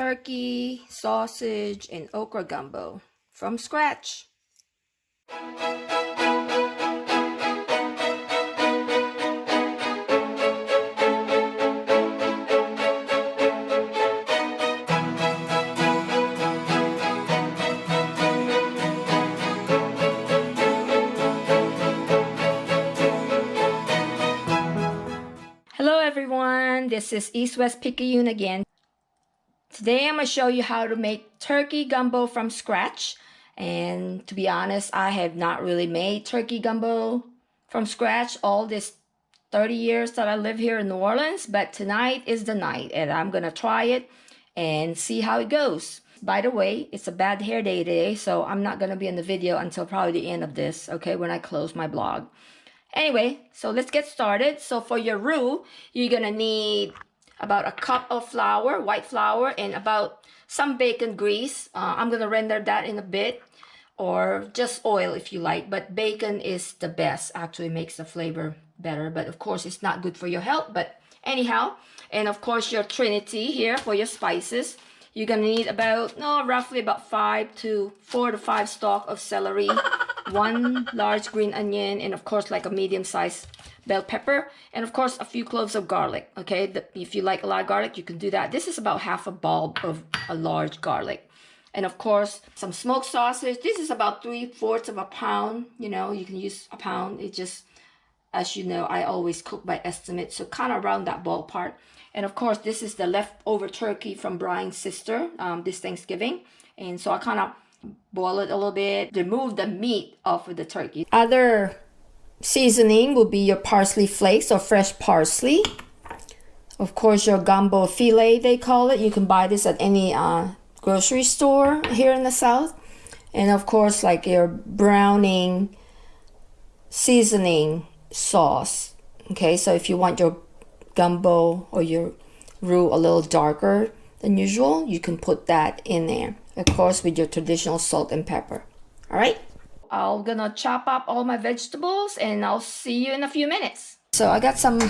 turkey, sausage, and okra gumbo from scratch. Hello everyone, this is East-West Picayune again. Today I'm going to show you how to make turkey gumbo from scratch. And to be honest, I have not really made turkey gumbo from scratch all this 30 years that I live here in New Orleans. But tonight is the night and I'm going to try it and see how it goes. By the way, it's a bad hair day today, so I'm not going to be in the video until probably the end of this, okay, when I close my blog. Anyway, so let's get started. So for your roux, you're going to need about a cup of flour, white flour, and about some bacon grease. I'm going to render that in a bit, or just oil if you like. But bacon is the best, actually makes the flavor better. But of course, it's not good for your health. But anyhow, and of course, your trinity here for your spices. You're going to need about, roughly about 4 to 5 stalks of celery, 1 large green onion, and of course like a medium-sized bell pepper, and of course a few cloves of garlic. Okay, if you like a lot of garlic, you can do that. This is about half a bulb of a large garlic. And of course some smoked sausage. This is about 3/4 of a pound. You know, you can use a pound. It just, as you know, I always cook by estimate, so kind of around that ballpark. And of course, this is the leftover turkey from Brian's sister this Thanksgiving. And so I kind of boil it a little bit, remove the meat off of the turkey. Other seasoning will be your parsley flakes or fresh parsley. Of course, your gumbo filet, they call it. You can buy this at any grocery store here in the South. And of course, like your browning seasoning sauce. Okay, so if you want your gumbo or your roux a little darker than usual, you can put that in there, of course, with your traditional salt and pepper. All right, I'm gonna chop up all my vegetables and I'll see you in a few minutes. So I got some,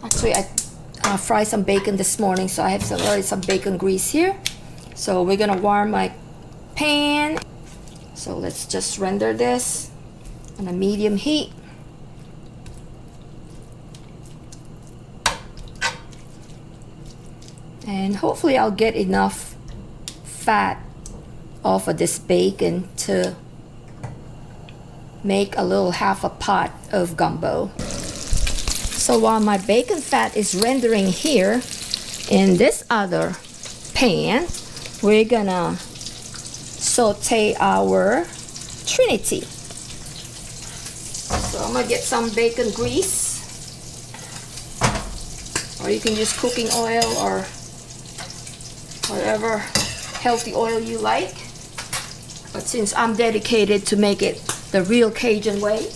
actually I fried some bacon this morning, so I have already some bacon grease here. So we're gonna warm my pan. So let's just render this on a medium heat. And hopefully I'll get enough fat off of this bacon to make a little half a pot of gumbo. So while my bacon fat is rendering here, in this other pan, we're gonna saute our trinity. So I'm gonna get some bacon grease, or you can use cooking oil or whatever healthy oil you like. But since I'm dedicated to make it the real Cajun way,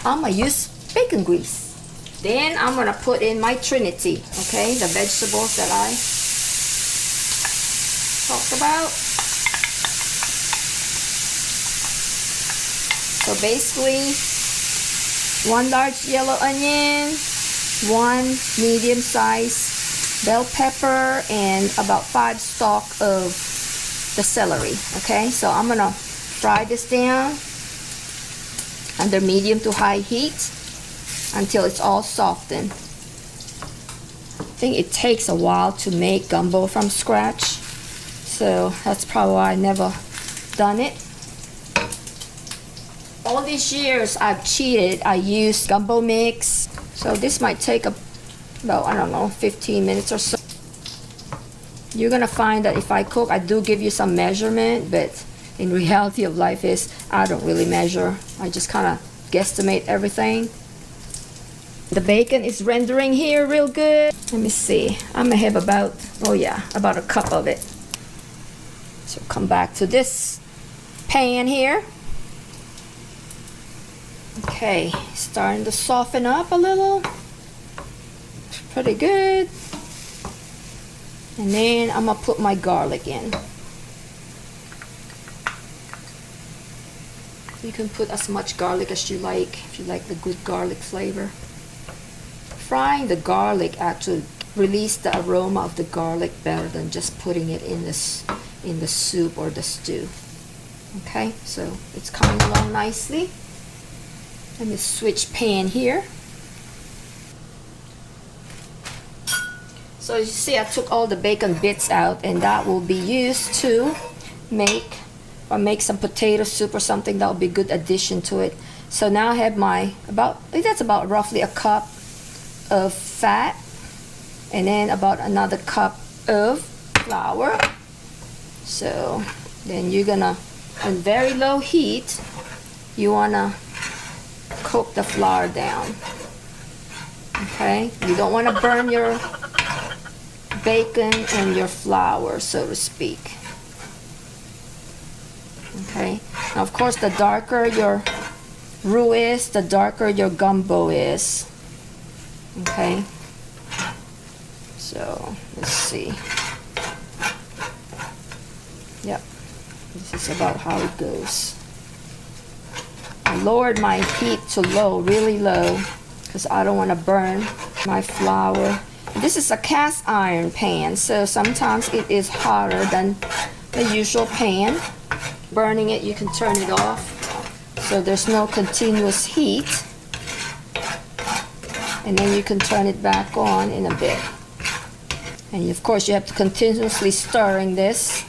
I'm gonna use bacon grease. Then I'm gonna put in my trinity, okay, the vegetables that I talked about. So basically 1 large yellow onion, 1 medium-sized bell pepper, and about 5 stalks of the celery. Okay, so I'm gonna fry this down under medium to high heat until it's all softened. I think it takes a while to make gumbo from scratch, so that's probably why I never done it. All these years I've cheated. I used gumbo mix, so this might take about, I don't know, 15 minutes or so. You're gonna find that if I cook, I do give you some measurement, but in reality of life is I don't really measure. I just kind of guesstimate everything. The bacon is rendering here real good. Let me see. I'm gonna have about, about a cup of it. So come back to this pan here. Okay, starting to soften up a little. Pretty good. And then I'm gonna put my garlic in. You can put as much garlic as you like, if you like the good garlic flavor. Frying the garlic actually release the aroma of the garlic better than just putting it in the soup or the stew. Okay, so it's coming along nicely. Let me switch pan here. So you see I took all the bacon bits out, and that will be used to make some potato soup or something. That will be a good addition to it. So now I have my that's about roughly a cup of fat, and then about another cup of flour. So then you're gonna, on very low heat, you wanna cook the flour down. Okay, you don't want to burn your bacon and your flour, so to speak. Okay, now of course the darker your roux is, the darker your gumbo is. Okay, so let's see. Yep, this is about how it goes. I lowered my heat to low, really low, because I don't want to burn my flour. This is a cast iron pan, so sometimes it is hotter than the usual pan. Burning it, you can turn it off, so there's no continuous heat. And then you can turn it back on in a bit. And of course you have to continuously stirring this.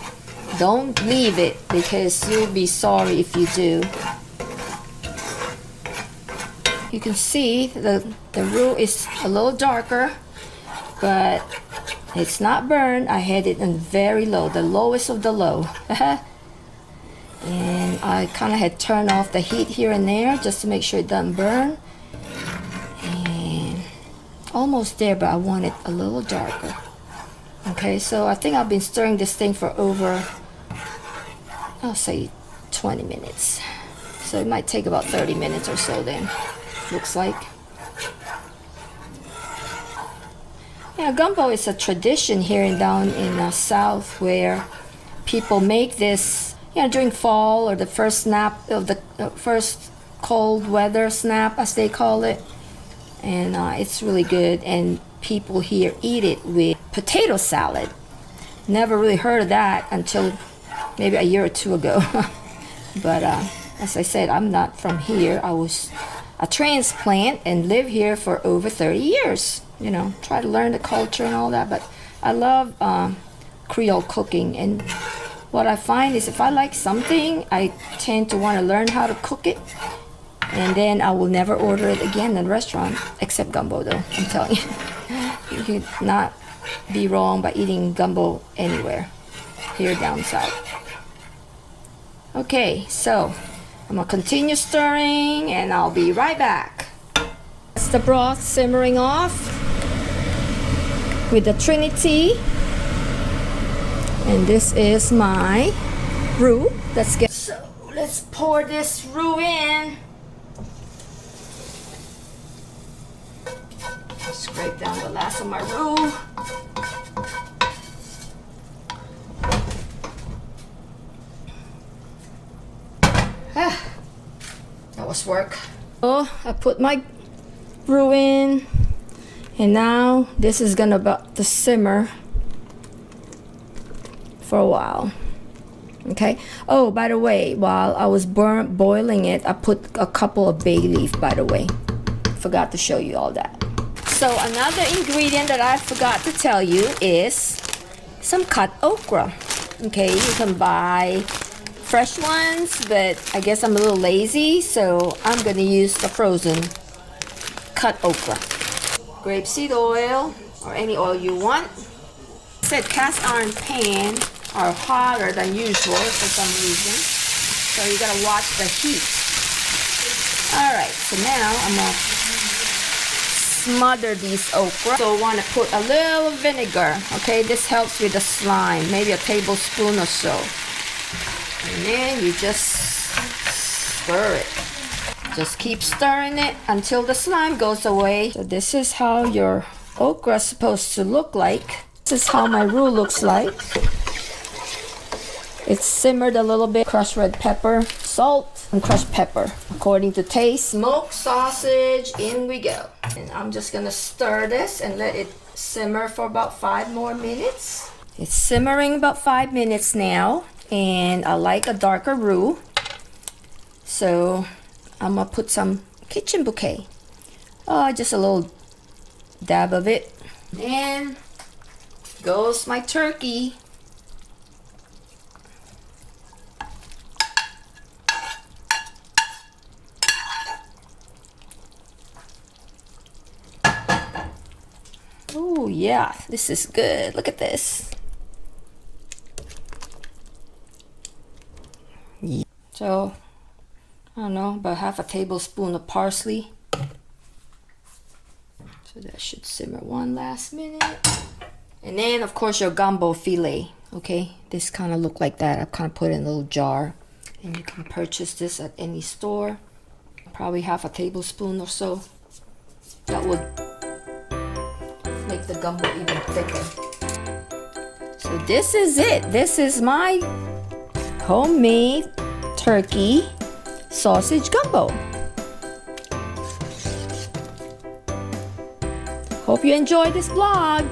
Don't leave it, because you'll be sorry if you do. You can see the roux is a little darker, but it's not burned. I had it in very low, the lowest of the low. And I kind of had turned off the heat here and there just to make sure it doesn't burn. And almost there, but I want it a little darker. Okay, so I think I've been stirring this thing for over, I'll say 20 minutes. So it might take about 30 minutes or so then, looks like. Yeah, gumbo is a tradition here down in the south, where people make this, during fall or the first snap of the first cold weather snap, as they call it. And it's really good, and people here eat it with potato salad. Never really heard of that until maybe a year or two ago. But as I said, I'm not from here. I was a transplant and lived here for over 30 years. Try to learn the culture and all that. But I love Creole cooking, and what I find is if I like something, I tend to want to learn how to cook it, and then I will never order it again in a restaurant, except gumbo though, I'm telling you. You cannot be wrong by eating gumbo anywhere here down south. Okay, so I'm gonna continue stirring, and I'll be right back. That's the broth simmering off with the Trinity. And this is my roux. So let's pour this roux in. Scrape down the last of my roux. That was work. So I put my roux in, and now this is gonna about to simmer for a while. Okay. Oh, by the way, while I was boiling it, I put a couple of bay leaf, by the way. Forgot to show you all that. So another ingredient that I forgot to tell you is some cut okra. Okay, you can buy fresh ones, but I guess I'm a little lazy, so I'm gonna use the frozen cut okra. Grapeseed oil, or any oil you want. I said cast iron pan are hotter than usual for some reason, so you gotta watch the heat. Alright, so now I'm gonna smother these okra. So I want to put a little vinegar. Okay, this helps with the slime, maybe a tablespoon or so. And then you just stir it. Just keep stirring it until the slime goes away. So this is how your okra is supposed to look like. This is how my roux looks like. It's simmered a little bit. Crushed red pepper, salt, and crushed pepper according to taste. Smoked sausage, in we go. And I'm just gonna stir this and let it simmer for about 5 more minutes. It's simmering about 5 minutes now, and I like a darker roux. So I'm gonna put some kitchen bouquet. Just a little dab of it. And goes my turkey. Oh yeah, this is good. Look at this. Yeah. So, I don't know, about half a tablespoon of parsley. So that should simmer 1 last minute. And then, of course, your gumbo filet. Okay, this kind of look like that. I've kind of put it in a little jar. And you can purchase this at any store. Probably half a tablespoon or so. That would make the gumbo even thicker. So this is it. This is my homemade turkey sausage gumbo. Hope you enjoyed this vlog.